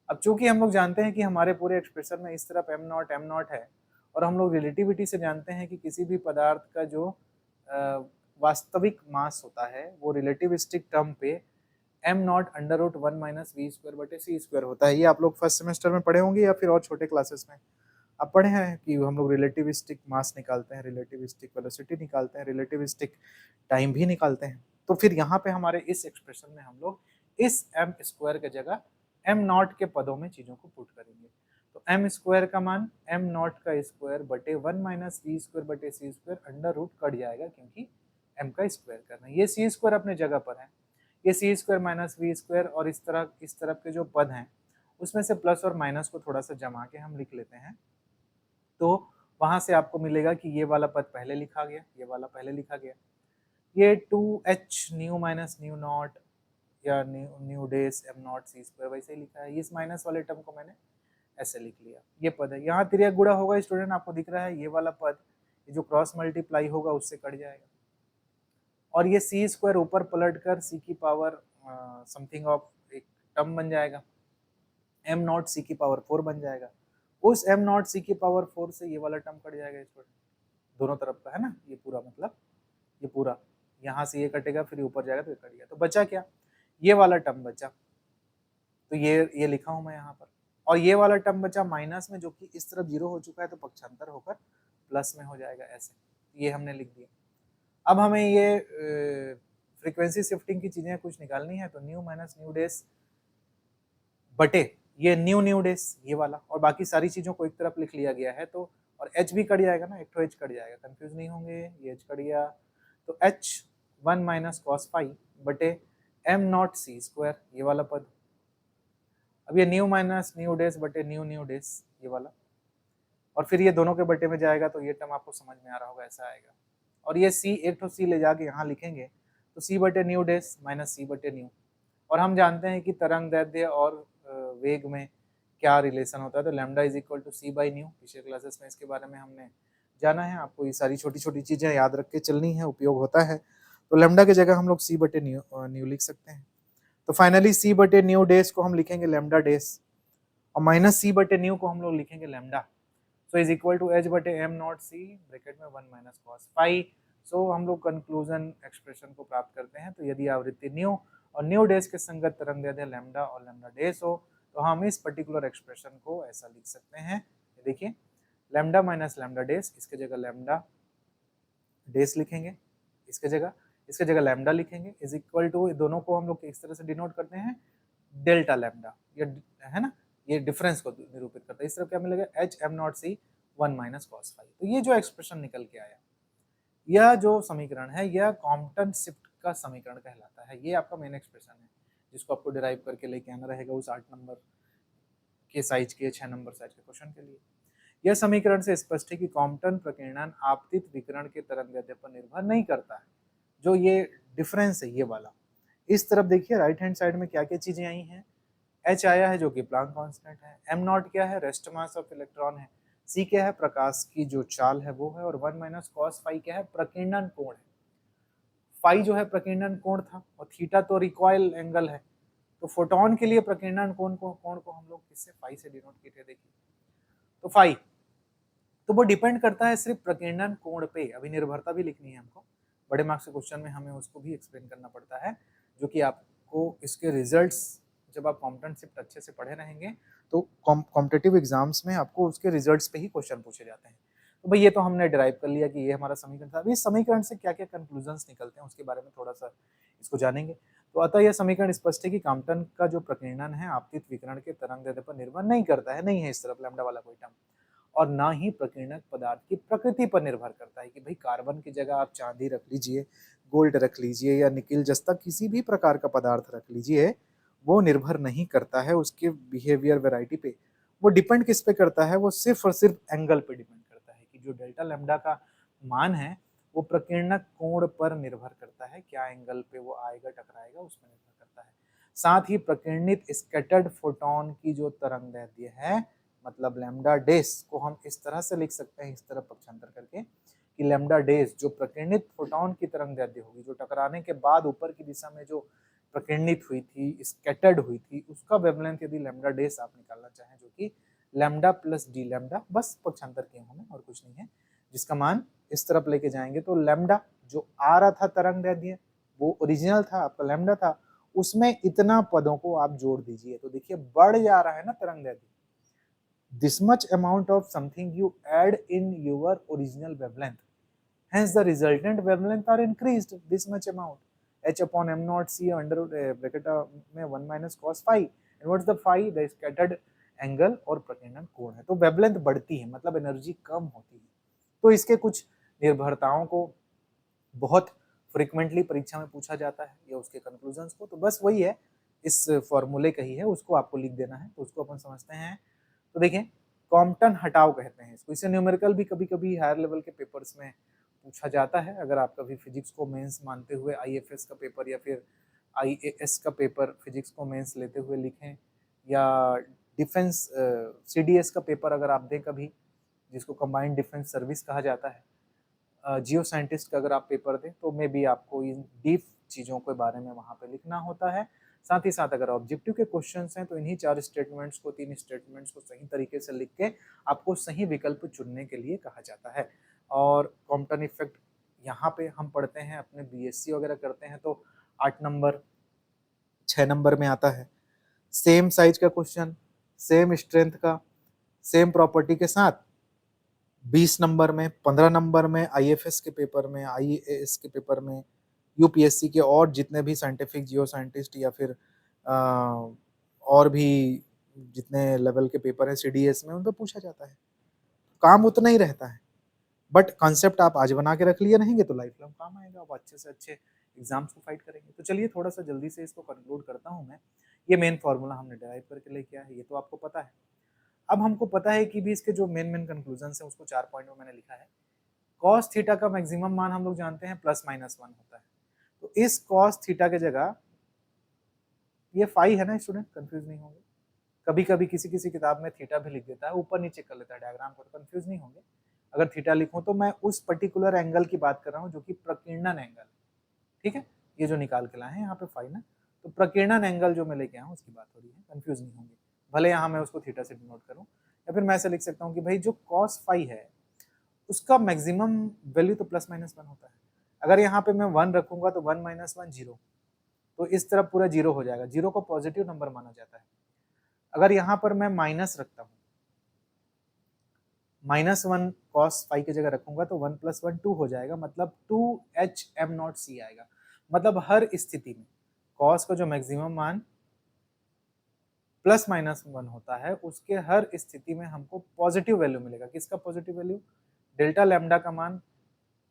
Speaker 1: अब चूंकि हम लोग जानते हैं कि हमारे पूरे एक्सप्रेशन में इस तरफ एम नॉट है, और हम लोग रिलेटिविटी से जानते हैं कि किसी भी पदार्थ का जो वास्तविक मास होता है वो रिलेटिविस्टिक टर्म पे m not under root 1 minus v square बटे सी स्क्वायर होता है। ये आप लोग फर्स्ट सेमेस्टर में पढ़े होंगे या फिर और छोटे क्लासेस में आप पढ़े हैं कि हम लोग रिलेटिविस्टिक मास निकालते हैं, रिलेटिविस्टिक वेलोसिटी निकालते हैं, रिलेटिविस्टिक टाइम भी निकालते हैं। तो फिर यहाँ पे हमारे इस एक्सप्रेशन में हम लोग इस एम स्क्वायर के जगह एम नॉट के पदों में चीजों को पुट करेंगे। तो एम स्क्वायर का मान एम नॉट का स्क्वायर बटे 1 माइनस वी स्क्वायर बटे c square under root cut जाएगा, क्योंकि एम का स्क्वायर करना है। ये सी स्क्वायर अपने जगह पर है, ये सी स्क्वायर माइनस वी स्क्वायर, और इस तरफ के जो पद हैं उसमें से प्लस और माइनस को थोड़ा सा जमा के हम लिख लेते हैं। तो वहां से आपको मिलेगा कि ये वाला पद पहले लिखा गया, ये वाला पहले लिखा गया, ये 2h nu minus nu not या nu days M not C square वैसे ही लिखा है। इस माइनस वाले टर्म को मैंने ऐसे लिख लिया, ये पद है। यहाँ तिर्यक गुणा होगा स्टूडेंट, आपको दिख रहा है ये वाला पद, ये जो क्रॉस मल्टीप्लाई होगा उससे कट जाएगा, और ये सी स्क्वायर ऊपर पलट कर सी की पावर समथिंग ऑफ एक टर्म बन जाएगा, एम नॉट सी की पावर 4 बन जाएगा। उस एम नॉट सी की पावर 4 से ये वाला टर्म कट जाएगा स्टूडेंट, दोनों तरफ का है ना, ये पूरा मतलब ये पूरा, यहाँ से ये कटेगा फिर ऊपर जाएगा तो ये कट गया, तो बचा क्या, ये वाला टर्म बचा। तो ये लिखा हूं मैं यहाँ पर, और ये वाला टर्म बचा माइनस में, जो कि इस तरफ 0 हो चुका है तो पक्षांतर होकर प्लस में हो जाएगा, ऐसे ये हमने लिख दिया। अब हमें ये फ्रीक्वेंसी शिफ्टिंग की चीजें कुछ निकालनी है, तो न्यू माइनस न्यू डेस बटे ये न्यू डेस ये वाला, और बाकी सारी चीजों को एक तरफ लिख लिया गया है। तो और h भी कट जाएगा ना, एक तो h कट जाएगा, कंफ्यूज नहीं होंगे, ये h कट गया, तो h 1 माइनस कॉस फाई बटे एम नॉट सी स्क्वायर ये वाला पद। अब ये न्यू माइनस न्यू डेस बटे न्यू डेस ये वाला, और फिर ये दोनों के बटे में जाएगा, तो ये टर्म आपको समझ में आ रहा होगा, ऐसा आएगा। और ये c एक तो c ले जाके यहाँ लिखेंगे, तो c बटे न्यू डेस माइनस c बटे न्यू, और हम जानते हैं कि तरंग दैर्ध्य और वेग में क्या रिलेशन होता है, तो lambda is equal to c by nu. पिछले क्लासेस में इसके बारे में हमने जाना है, आपको ये सारी छोटी छोटी चीजें याद रख के चलनी है, उपयोग होता है। तो लैम्डा की जगह हम लोग सी बटे न्यू लिख सकते हैं। तो फाइनली सी बटे न्यू डेस को हम लिखेंगे लैम्डा डेस, और माइनस सी बटे न्यू को हम लोग लिखेंगे lambda. So is equal to h बटे एम नॉट सी ब्रैकेट में 1 माइनस कॉस फाई। सो हम लोग कंक्लूजन एक्सप्रेशन को प्राप्त करते हैं। तो यदि आवृत्ति न्यू और न्यू डेस के संगत तरंग दैर्ध्य लैम्डा और लैम्डा डेस हो, तो हम इस पर्टिकुलर एक्सप्रेशन को ऐसा लिख सकते हैं, देखिए लैम्डा माइनस लैम्डा डेस, इसके जगह लैम्डा डेस लिखेंगे, इसके जगह लैम्डा लिखेंगे, इज इक्वल टू, दोनों को हम लोग इस तरह से डिनोट करते हैं डेल्टा लैम्डा, ये है ना, ये डिफरेंस को निरूपित करता है। इस तरह क्या मिलेगा, h m not c 1 minus cos phi. तो ये जो एक्सप्रेशन निकल के आया, यह जो समीकरण है, यह कॉम्पटन शिफ्ट का समीकरण कहलाता है। ये आपका मेन एक्सप्रेशन है, जिसको आपको डिराइव करके लेके आना रहेगा उस 8 नंबर के साइज के 6 नंबर साइज के क्वेश्चन के लिए। यह समीकरण से स्पष्ट है कि कॉम्पटन प्रकीर्णन आपतित विकिरण के तरंगदैर्ध्य पर निर्भर नहीं करता है। जो ये डिफरेंस है ये वाला, इस तरफ देखिए राइट हैंड साइड में क्या क्या चीजें आई हैं, एच आया है जो कि प्लांक कांस्टेंट है, एम नॉट क्या है, रेस्ट मास ऑफ इलेक्ट्रॉन है, सी क्या है, प्रकाश की जो चाल है वो है, और 1 माइनस कॉस फाई क्या है, प्रकीर्णन कोण है। फाई जो है प्रकीर्णन कोण था, और थीटा तो रिकॉइल एंगल है। तो फोटोन के लिए प्रकीर्णन कोण को हम लोग किससे, फाई से डिनोट किए थे, देखिए तो फाई, तो वो डिपेंड करता है सिर्फ प्रकीर्णन कोण पे। अभी निर्भरता भी लिखनी है हमको, बड़े मार्क्स के क्वेश्चन में हमें उसको भी एक्सप्लेन करना पड़ता है, जो कि आपको इसके रिजल्ट्स, जब आप कॉम्पटन शिफ्ट अच्छे से पढ़े रहेंगे तो कॉम्पिटिटिव एग्जाम्स में आपको उसके रिजल्ट्स पे ही क्वेश्चन पूछे जाते हैं। तो भाई ये तो हमने डिराइव कर लिया कि ये हमारा समीकरण था। अभी इस समीकरण से क्या क्या कंक्लूजन्स निकलते हैं उसके बारे में थोड़ा सा इसको जानेंगे। तो अतः यह समीकरण स्पष्ट है कि कॉम्पटन का जो प्रकीर्णन है आपतित विकिरण के तरंगदैर्ध्य पर निर्भर नहीं करता है, नहीं है इस तरफ लैम्डा वाला कोई टर्म, और ना ही प्रकीर्णक पदार्थ की प्रकृति पर निर्भर करता है कि भाई कार्बन की जगह आप चांदी रख लीजिए, गोल्ड रख लीजिए, या निकिल जस्ता किसी भी प्रकार का पदार्थ रख लीजिए, वो निर्भर नहीं करता है उसके बिहेवियर वैरायटी पे। वो डिपेंड किस पे करता है, वो सिर्फ और सिर्फ एंगल पे डिपेंड करता है कि जो डेल्टा लैम्डा का मान है वो प्रकीर्णक कोण पर निर्भर करता है, क्या एंगल पे वो आएगा टकराएगा उस पर निर्भर करता है। साथ ही प्रकीर्णित स्कैटर्ड फोटोन की जो तरंगदैर्ध्य है, मतलब लैम्डा डेस को हम इस तरह से लिख सकते हैं, इस तरह पक्षांतर करके, कि लैम्डा डेस जो प्रकीर्णित फोटोन की तरंगदैर्ध्य होगी, जो टकराने के बाद ऊपर की दिशा में जो प्रकीर्णित हुई थी, स्कैटर्ड हुई थी, उसका वेवलेंथ यदि लैम्डा डेस आप निकालना चाहें, जो कि लैम्डा प्लस डी लैम्डा, बस पक्षांतर किए होंगे और कुछ नहीं है, जिसका मान इस तरफ लेके जाएंगे तो लैम्डा जो आ रहा था तरंगदैर्ध्य, वो ओरिजिनल था आपका लैम्डा था, उसमें इतना पदों को आप जोड़ दीजिए, तो देखिए बढ़ जा रहा है ना तरंगदैर्ध्य। This much amount of something you add in your original wavelength, hence the resultant wavelength are increased this much amount. h upon m not c under bracket में 1 minus cos phi, and what's the phi, the scattered angle और प्रकीर्णन कोण है। तो wavelength बढ़ती है मतलब energy कम होती है। तो इसके कुछ निर्भरताओं को बहुत फ्रिक्वेंटली परीक्षा में पूछा जाता है या उसके कंक्लूजन्स को, तो बस वही है, इस फॉर्मूले का ही है, उसको आपको लिख देना है। तो उसको अपन समझते हैं। तो देखिए कॉम्पटन हटाव कहते हैं इसको। इसे न्यूमेरिकल भी कभी कभी हायर लेवल के पेपर्स में पूछा जाता है। अगर आप कभी फिजिक्स को मेंस मानते हुए आईएफएस का पेपर या फिर आईएएस का पेपर फिजिक्स को मेंस लेते हुए लिखें, या डिफेंस सीडीएस का पेपर अगर आप दें कभी, जिसको कंबाइंड डिफेंस सर्विस कहा जाता है, जियो साइंटिस्ट का अगर आप पेपर दें, तो मे बी आपको इन डीप चीज़ों के बारे में वहाँ पे लिखना होता है। साथ ही साथ अगर ऑब्जेक्टिव के क्वेश्चंस हैं तो इन्हीं 4 स्टेटमेंट्स को, 3 स्टेटमेंट्स को सही तरीके से लिख के आपको सही विकल्प चुनने के लिए कहा जाता है। और कॉम्पटन इफेक्ट यहाँ पे हम पढ़ते हैं, अपने बीएससी वगैरह करते हैं तो 8 नंबर 6 नंबर में आता है। सेम साइज का क्वेश्चन, सेम स्ट्रेंथ का, सेम प्रॉपर्टी के साथ 20 नंबर में, 15 नंबर में आईएफएस के पेपर में, आईएएस के पेपर में, यूपीएससी के और जितने भी साइंटिफिक जियो साइंटिस्ट या फिर और भी जितने लेवल के पेपर हैं सीडीएस में, उन पर पूछा जाता है। काम उतना ही रहता है, बट कॉन्सेप्ट आप आज बना के रख लिए रहेंगे तो लाइफ लॉन्ग काम आएगा, आप अच्छे से अच्छे एग्जाम्स को फाइट करेंगे। तो चलिए थोड़ा सा जल्दी से इसको कंक्लूड करता हूँ मैं। ये मेन फॉर्मूला हमने डिराइव करके लेके आया है, ये तो आपको पता है। अब हमको पता है कि भी इसके जो मेन कंक्लूजन है उसको 4 पॉइंट में मैंने लिखा है। कॉस थीटा का मैक्सिमम मान हम लोग जानते हैं +-1 होता है। तो इस कॉस थीटा के जगह ये फाई है ना स्टूडेंट, कंफ्यूज नहीं होंगे। कभी कभी किसी किसी किताब में थीटा भी लिख देता है, ऊपर नीचे कर लेता है डायग्राम को, तो कंफ्यूज नहीं होंगे। अगर थीटा लिखूं तो मैं उस पर्टिकुलर एंगल की बात कर रहा हूं जो कि प्रकीर्णन एंगल, ठीक है, ये जो निकाल के लाए हैं यहाँ पे फाई ना, तो प्रकीर्णन एंगल जो मैं लेके आया हूँ उसकी बात हो रही है, कंफ्यूज नहीं होंगे। भले यहाँ मैं उसको थीटा से डिनोट करूँ, या फिर मैं ऐसे लिख सकता हूँ कि भाई जो कॉस फाई है उसका मैक्सिमम वैल्यू तो +-1 होता है। अगर यहाँ पे मैं 1 रखूंगा तो 1 - 1 0, तो इस तरफ पूरा 0 हो जाएगा। 0 को पॉजिटिव नंबर माना जाता है। अगर यहाँ पर मैं माइनस रखता हूँ, -1 कॉस फाई की जगह रखूंगा तो 1 + 1 2 हो जाएगा, मतलब 2h m0c आएगा। मतलब हर स्थिति में कॉस का जो मैक्सिमम मान +-1 होता है, उसके हर स्थिति में हमको पॉजिटिव वैल्यू मिलेगा। किसका पॉजिटिव वैल्यू? डेल्टा लैम्डा का मान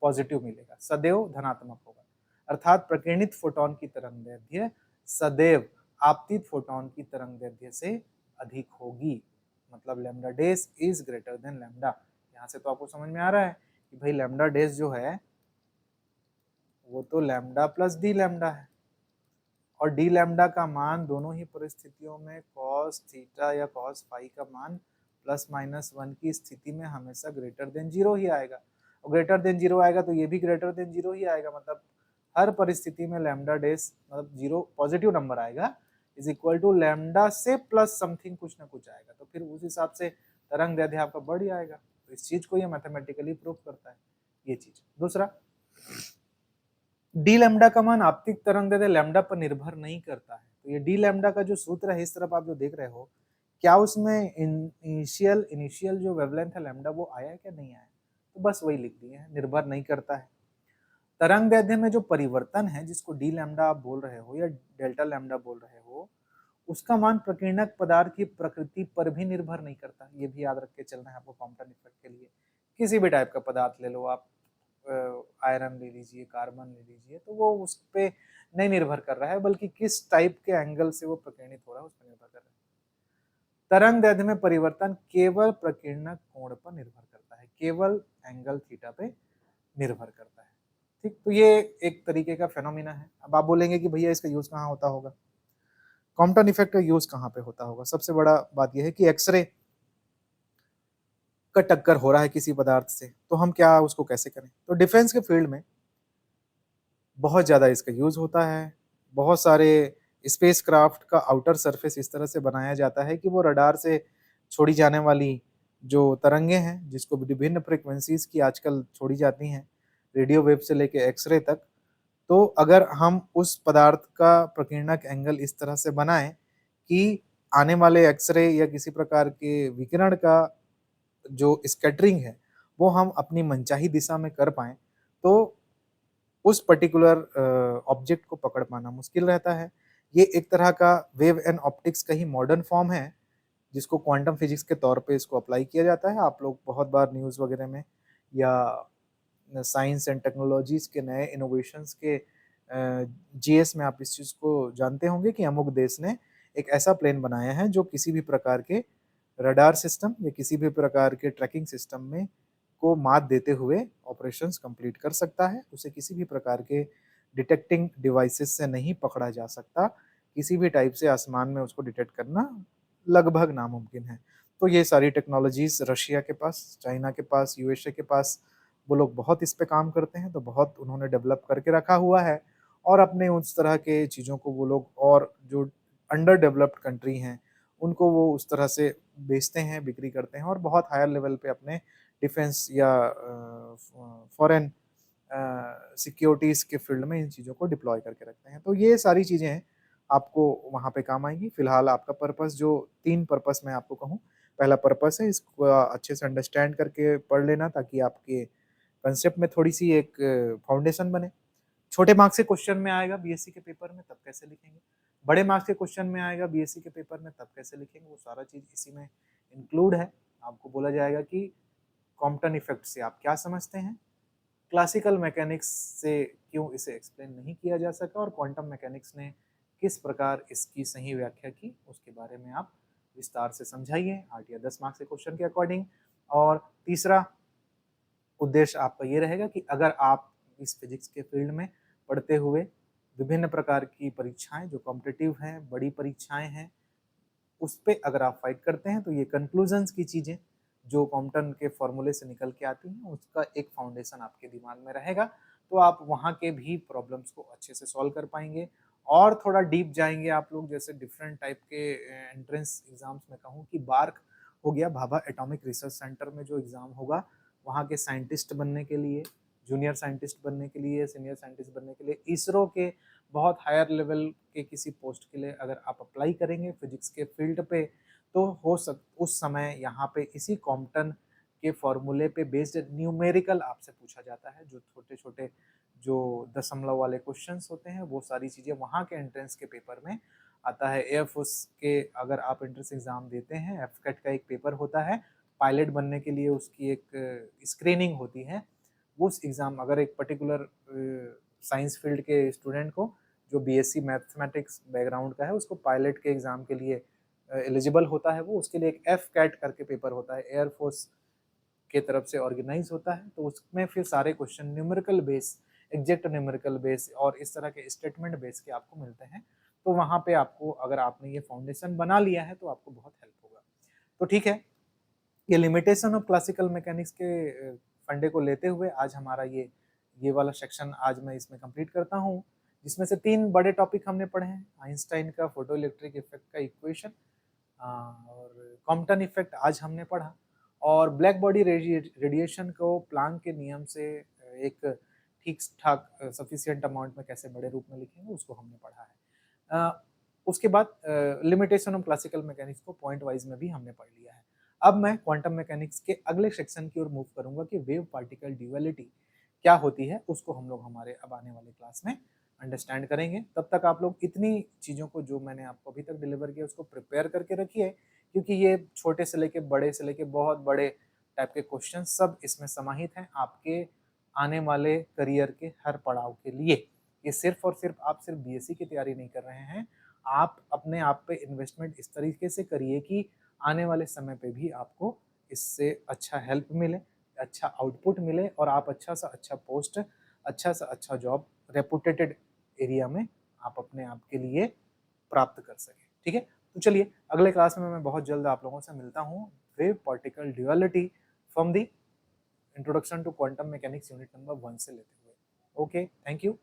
Speaker 1: पॉजिटिव मिलेगा, सदैव धनात्मक होगा। अर्थात प्रकीर्णित फोटोन की तरंगदैर्ध्य सदैव आपतित फोटोन की तरंगदैर्ध्य से अधिक होगी। मतलब lambda dash is greater than lambda. यहाँ से तो आपको समझ में आ रहा है कि भाई लैम्डा डेस जो है वो तो लैम्डा प्लस डी लैम्डा है, और डी लैम्डा का मान दोनों ही परिस्थितियों में कॉस थीटा या कॉस फाई का मान +-1 की स्थिति में हमेशा ग्रेटर देन 0 ही आएगा। और ग्रेटर देन 0 आएगा तो ये भी ग्रेटर देन 0 ही आएगा। मतलब हर परिस्थिति में लैम्डा डेस मतलब 0 पॉजिटिव नंबर आएगा, इज इक्वल टू लैम्डा से प्लस समथिंग कुछ ना कुछ आएगा। तो फिर उस हिसाब से तरंग दैर्ध्य आपका बढ़ जाएगा। तो इस चीज को ये मैथमेटिकली प्रूव करता है ये चीज। दूसरा, डी लैम्डा का मान आपतित तरंगदैर्ध्य लैम्डा पर निर्भर नहीं करता है। तो ये डी लैम्डा का जो सूत्र है इस तरफ आप जो देख रहे हो, क्या उसमें इनिशियल जो वेवलेंथ है लैम्डा वो आया है क्या नहीं आया? तो बस वही लिख दिए हैं, निर्भर नहीं करता है। तरंगदैर्ध्य में जो परिवर्तन है जिसको डी लैम्डा आप बोल रहे हो या डेल्टा लैम्डा बोल रहे हो, उसका मान प्रकीर्णक पदार्थ की प्रकृति पर भी निर्भर नहीं करता। ये भी याद रख के चलना है आपको कॉम्पटन इफेक्ट के लिए। किसी भी टाइप का पदार्थ ले लो आप, आयरन ले लीजिए, कार्बन ले लीजिए, तो वो उस पर नहीं निर्भर कर रहा है, बल्कि किस टाइप के एंगल से वो प्रकीर्णित हो रहा है उस पर निर्भर कर रहा है। तरंगदैर्ध्य में परिवर्तन केवल प्रकीर्णक कोण पर निर्भर करता है, केवल एंगल थीटा पे निर्भर करता है। ठीक, तो ये एक तरीके का फेनोमिना है। अब आप बोलेंगे कि भैया इसका यूज कहाँ होता होगा, कॉम्पटन इफेक्ट का यूज कहाँ पे होता होगा? सबसे बड़ा बात यह है कि एक्सरे का टक्कर हो रहा है किसी पदार्थ से, तो हम क्या उसको कैसे करें? तो डिफेंस के फील्ड में बहुत ज़्यादा इसका यूज होता है। बहुत सारे स्पेस क्राफ्ट का आउटर सरफेस इस तरह से बनाया जाता है कि वो रडार से छोड़ी जाने वाली जो तरंगे हैं, जिसको विभिन्न फ्रिक्वेंसीज की आजकल छोड़ी जाती हैं, रेडियो वेव से लेके एक्सरे तक, तो अगर हम उस पदार्थ का प्रकीर्णक एंगल इस तरह से बनाएं कि आने वाले एक्सरे या किसी प्रकार के विकिरण का जो स्कैटरिंग है वो हम अपनी मनचाही दिशा में कर पाएं, तो उस पर्टिकुलर ऑब्जेक्ट को पकड़ पाना मुश्किल रहता है। ये एक तरह का वेव एंड ऑप्टिक्स का ही मॉडर्न फॉर्म है, जिसको क्वांटम फिजिक्स के तौर पे इसको अप्लाई किया जाता है। आप लोग बहुत बार न्यूज़ वगैरह में या साइंस एंड टेक्नोलॉजीज़ के नए इनोवेशंस के जीएस में आप इस चीज़ को जानते होंगे कि अमुक देश ने एक ऐसा प्लेन बनाया है जो किसी भी प्रकार के रडार सिस्टम या किसी भी प्रकार के ट्रैकिंग सिस्टम में को मात देते हुए ऑपरेशंस कंप्लीट कर सकता है। उसे किसी भी प्रकार के डिटेक्टिंग डिवाइसेस से नहीं पकड़ा जा सकता। किसी भी टाइप से आसमान में उसको डिटेक्ट करना लगभग नामुमकिन है। तो ये सारी टेक्नोलॉजीज़ रशिया के पास, चाइना के पास, यूएसए के पास, वो लोग बहुत इस पे काम करते हैं, तो बहुत उन्होंने डेवलप करके रखा हुआ है और अपने उस तरह के चीज़ों को वो लोग और जो अंडर डेवलप्ड कंट्री हैं, उनको वो उस तरह से बेचते हैं, बिक्री करते हैं और बहुत हायर लेवल पे अपने डिफेंस या फॉरेन सिक्योरिटीज़ के फील्ड में इन चीज़ों को डिप्लॉय करके रखते हैं। तो ये सारी चीज़ें हैं, आपको वहाँ पे काम आएँगी। फिलहाल आपका पर्पस जो 3 पर्पस मैं आपको कहूँ, पहला पर्पस है इसको अच्छे से अंडरस्टैंड करके पढ़ लेना ताकि आपके कांसेप्ट में थोड़ी-सी एक फाउंडेशन बने। छोटे मार्क्स के क्वेश्चन में आएगा बीएससी के पेपर में तब कैसे लिखेंगे? बड़े मार्क्स के क्वेश्चन में आएगा बीएससी के पेपर में तब कैसे लिखेंगे? वो सारा चीज़ इसी में इंक्लूड है। आपको बोला जाएगा कि कॉम्पटन इफ़ेक्ट से आप क्या समझते हैं? क्लासिकल मैकेनिक्स से क्यों इसे एक्सप्लेन नहीं किया जा सका और क्वांटम मैकेनिक्स ने किस प्रकार इसकी सही व्याख्या की, उसके बारे में आप विस्तार से समझाइए 8 या 10 मार्क्स के क्वेश्चन के अकॉर्डिंग। और तीसरा उद्देश्य आपका ये रहेगा कि अगर आप इस फिजिक्स के फील्ड में पढ़ते हुए विभिन्न प्रकार की परीक्षाएं जो कॉम्पिटिटिव हैं, बड़ी परीक्षाएं हैं, उस पे अगर आप फाइट करते हैं तो ये कंक्लूजन्स की चीज़ें जो कॉम्पटन के फॉर्मूले से निकल के आती हैं, उसका एक फाउंडेशन आपके दिमाग में रहेगा, तो आप वहाँ के भी प्रॉब्लम्स को अच्छे से सॉल्व कर पाएंगे। और थोड़ा डीप जाएंगे आप लोग, जैसे डिफरेंट टाइप के एंट्रेंस एग्जाम्स में कहूँ कि बार्क हो गया, भाभा एटॉमिक रिसर्च सेंटर में जो एग्ज़ाम होगा, वहाँ के साइंटिस्ट बनने के लिए, जूनियर साइंटिस्ट बनने के लिए, सीनियर साइंटिस्ट बनने के लिए, इसरो के बहुत हायर लेवल के किसी पोस्ट के लिए अगर आप अप्लाई करेंगे फिजिक्स के फील्ड पे, तो हो सक उस समय यहाँ पे इसी कॉम्पटन के फॉर्मूले पे बेस्ड न्यूमेरिकल आपसे पूछा जाता है। जो छोटे-छोटे जो दशमलव वाले क्वेश्चंस होते हैं, वो सारी चीज़ें वहाँ के एंट्रेंस के पेपर में आता है। एयरफोर्स के अगर आप एंट्रेंस एग्ज़ाम देते हैं, एफकेट का एक पेपर होता है, पायलट बनने के लिए उसकी एक स्क्रीनिंग होती है। वो उस एग्ज़ाम अगर एक पर्टिकुलर साइंस फील्ड के स्टूडेंट को जो बीएससी मैथमेटिक्स बैकग्राउंड का है, उसको पायलट के एग्ज़ाम के लिए एलिजिबल होता है वो, उसके लिए एक एफकैट करके पेपर होता है, एयरफोर्स के तरफ से ऑर्गेनाइज होता है। तो उसमें फिर सारे question numerical base, exact numerical base और इस तरह के स्टेटमेंट बेस के आपको मिलते हैं। तो वहाँ पे आपको अगर आपने ये फाउंडेशन बना लिया है तो आपको बहुत हेल्प होगा। तो ठीक है, ये लिमिटेशन ऑफ क्लासिकल मैकेनिक्स के फंडे को लेते हुए आज हमारा ये वाला सेक्शन आज मैं इसमें कंप्लीट करता हूँ, जिसमें से 3 बड़े टॉपिक हमने पढ़े हैं। आइंस्टाइन का फोटो इलेक्ट्रिक इफेक्ट का इक्वेशन, और कॉम्पटन इफेक्ट आज हमने पढ़ा, और ब्लैक बॉडी रेडिएशन को प्लांक के नियम से एक ठीक-ठाक सफिशिएंट अमाउंट में कैसे बड़े रूप में लिखेंगे, उसको हमने पढ़ा है। उसके बाद लिमिटेशन ऑफ क्लासिकल मैकेनिक्स को पॉइंट वाइज में भी हमने पढ़ लिया है। अब मैं क्वांटम मैकेनिक्स के अगले सेक्शन की ओर मूव करूंगा कि वेव पार्टिकल ड्यूअलिटी क्या होती है, उसको हम लोग हमारे अब आने वाले क्लास में अंडरस्टैंड करेंगे। तब तक आप लोग इतनी चीज़ों को जो मैंने आपको अभी तक डिलीवर किया उसको प्रिपेयर करके रखिए, क्योंकि ये छोटे से लेके बड़े से लेके बहुत बड़े टाइप के क्वेश्चन सब इसमें समाहित हैं आपके आने वाले करियर के हर पड़ाव के लिए। ये सिर्फ और सिर्फ आप सिर्फ बीएससी की तैयारी नहीं कर रहे हैं, आप अपने आप पे इन्वेस्टमेंट इस तरीके से करिए कि आने वाले समय पे भी आपको इससे अच्छा हेल्प मिले, अच्छा आउटपुट मिले और आप अच्छा सा अच्छा पोस्ट, अच्छा सा अच्छा जॉब रेपुटेटेड एरिया में आप अपने आप के लिए प्राप्त कर सकें। ठीक है? तो चलिए अगले क्लास में मैं बहुत जल्द आप लोगों से मिलता हूँ wave particle duality from the introduction to quantum mechanics unit number 1 से लेते हुए। Okay, thank you.